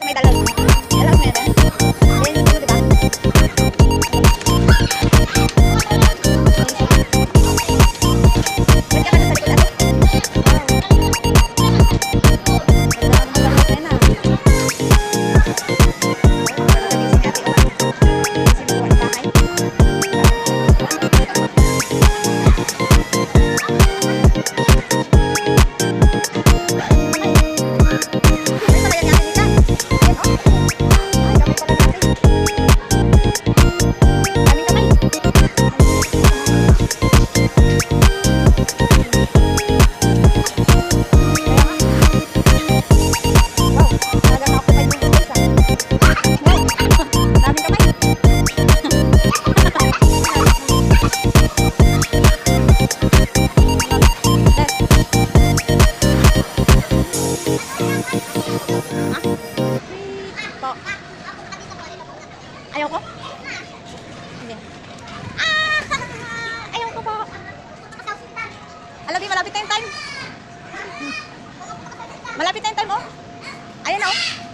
may dalag. Dalag meron. Ayan yung dito, diba? Ba't ka na sa likod ate? Ayaw ko? Sige. Ayaw ko po. Alabi, malapit na yung time. Malapit na yung time, oh. Ayan na, oh.